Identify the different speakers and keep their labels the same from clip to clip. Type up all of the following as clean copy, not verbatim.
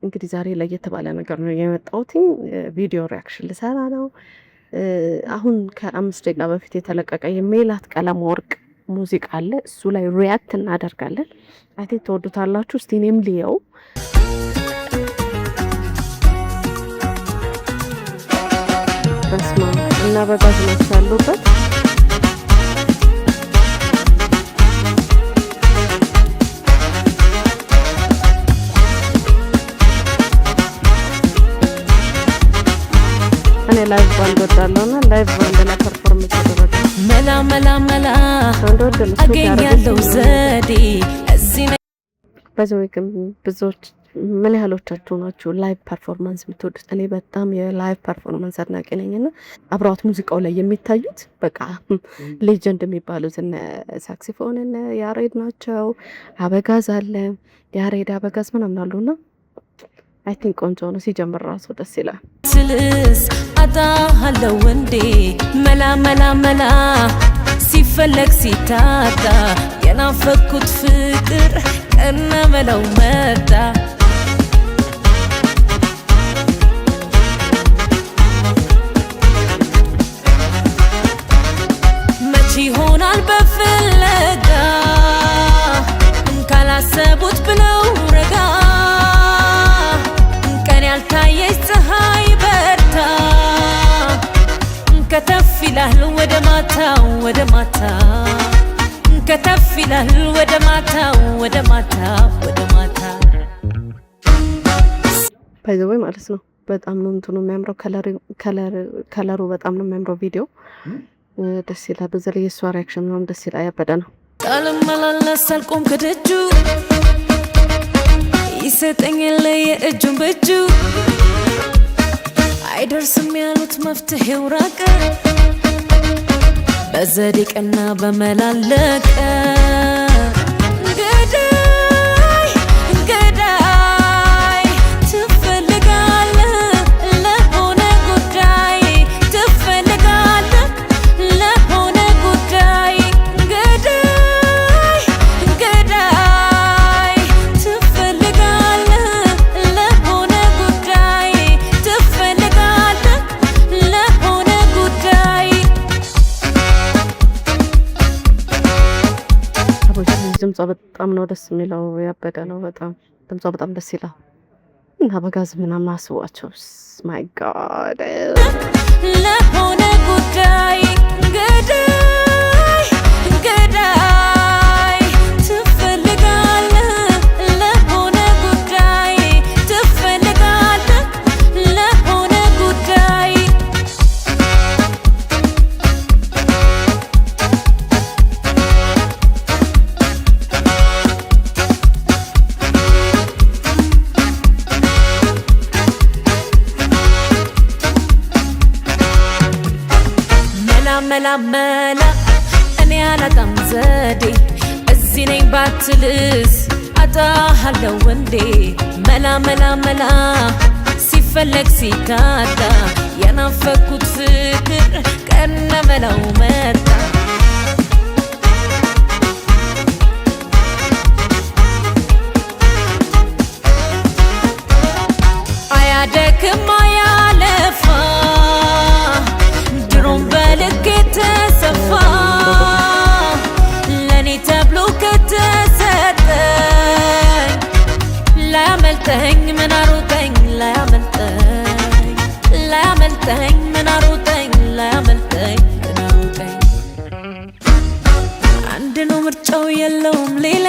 Speaker 1: እንግዲህ ዛሬ ለየት ባለ ነገር ነው የመጣሁት። ቪዲዮ ሪያክሽን ልሰራ ነው። አሁን ከ5 ደቂቃ በፊት የተለቀቀ የሜላት ቀለመወርቅ ሙዚቃ አለ። እሱ ላይ ሪያክት እናደርጋለን። አይ ቲንክ ተወዱታላችሁ። እስቲ እኔም ልየው። በስማ እና በጋዝ ነው ያሉበት። እኔ ላይቭ ባንድ ወዳለውና ላይቭ ባንድ ላይ ፐርፎርም ተደረገ።
Speaker 2: መላ መላ መላ አገኛለሁ ዘዴ እዚህ ነው።
Speaker 1: በዚህ ግን ብዙዎች ምን ያህሎቻችሁ ናችሁ ላይቭ ፐርፎርማንስ የምትወዱት? እኔ በጣም የላይቭ ፐርፎርማንስ አድናቂ ነኝና አብረዋት ሙዚቃው ላይ የሚታዩት በቃ ሌጀንድ የሚባሉት እነ ሳክሲፎን እነ ያሬድ ናቸው። አበጋዝ አለ፣ ያሬድ አበጋዝ ምናምን አሉና አይ ቲንክ ቆንጆ ነው። ሲጀምር ራሱ ደስ ይላል።
Speaker 2: ስልስ አጣሃለው እንዴ መላ መላ መላ ሲፈለግ ሲታጣ የናፈኩት ፍቅር ቀና መላው መጣ። መቼ ይሆናል በፍለጋ ካላሰቡት ብለው ረጋ ያልታየች ፀሐይ በርታ ከተፍ ይላል ወደ ማታ ወደ ማታ ከተፍ ይላል ወደ ማታ ወደ ማታ ወደ ማታ
Speaker 1: ባይዘው ማለት ነው። በጣም ነው እንትኑ የሚያምረው ከለሩ በጣም ነው የሚያምረው። ቪዲዮ ደስ ይላል። በዛ ላይ የሷ ሪአክሽን ነው ደስ ይላል። ያበደ ነው።
Speaker 2: ቃልም መላላስ አልቆም ከደጁ ይሰጠኛል የእጁን በእጁ አይደርስም ያሉት መፍትሄው ራቀ በዘዴ ቀና በመላለቀ ገዳይ ገዳይ ትፈልጋለህ ለሆነ ጉዳይ ትፈልጋለህ ለሆነ ጉዳይ ገዳይ ገዳይ ትፈልጋለህ ለሆነ ጉዳይ ትፈልጋለህ ለሆነ ጉዳይ
Speaker 1: ድምጿ በጣም ነው ደስ የሚለው። ያበደ ነው በጣም ድምጿ በጣም ደስ ይላል። እና በጋዝ ምናምን አስቧቸው። ማይ ጋድ
Speaker 2: ለሆነ ጉዳይ ገዳይ ገዳይ ትፈልጋለህ ለሆነ ጉዳይ ትፈልጋለህ ለሆነ ጉዳይ መላ መላ እኔ አላጣም ዘዴ እዚህ ነኝ ባትልስ አጣሃለው እንዴ መላ መላ መላ ሲፈለግ ሲታጣ የናፈኩት ፍቅር ቀና መላው መጣ። አያደክም አያለፋ ድሮም በልክ የተሰፋ ለኔ ተብሎ ከተሰጠኝ ላያመልጠኝ ምን አሮጠኝ ላያመልጠኝ ላያመልጠኝ ምን አሮጠኝ ላያመልጠኝ ምን አሮጠኝ አንድ ነው ምርጫው የለውም ሌላ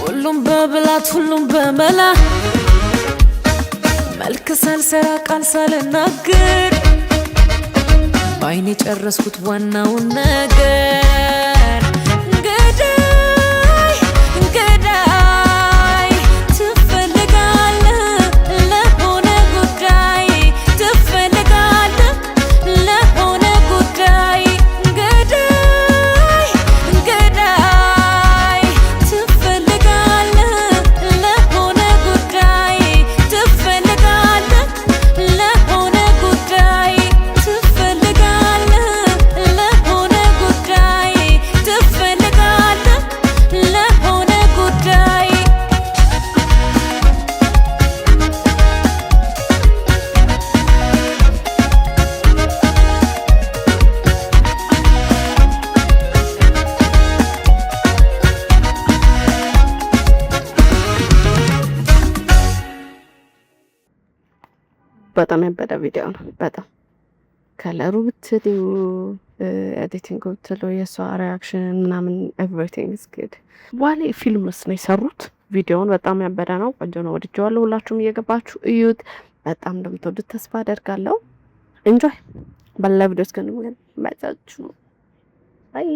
Speaker 2: ሁሉም በብላት ሁሉም በመላ መልክ ሳልሰራ ቃል ሳልናገር በአይኔ ጨረስኩት ዋናውን ነገር ገዳይ ገዳይ ትፈልጋለህ ለሆነ ጉዳይ ትፈልጋለህ ለሆነ ጉዳይ ገዳይ ገዳይ ትፈልጋለህ ለሆነ ጉዳይ ትፈልጋለህ ለሆነ ጉዳይ ትፈልጋለህ ለሆነ ጉዳይ
Speaker 1: በጣም ያበደ ቪዲዮ ነው። በጣም ከለሩ ብትሉ ኤዲቲንግ ብትሉ የእሷ ሪያክሽን ምናምን ኤቭሪቲንግ ኢዝ ጉድ። ዋሌ ፊልምስ ነው የሰሩት። ቪዲዮውን በጣም ያበደ ነው። ቆንጆ ነው። ወድጀዋለሁ። ሁላችሁም እየገባችሁ እዩት። በጣም እንደምትወዱት ተስፋ አደርጋለሁ። ኢንጆይ። በሌላ ቪዲዮ እስከንገናኝ ባይ።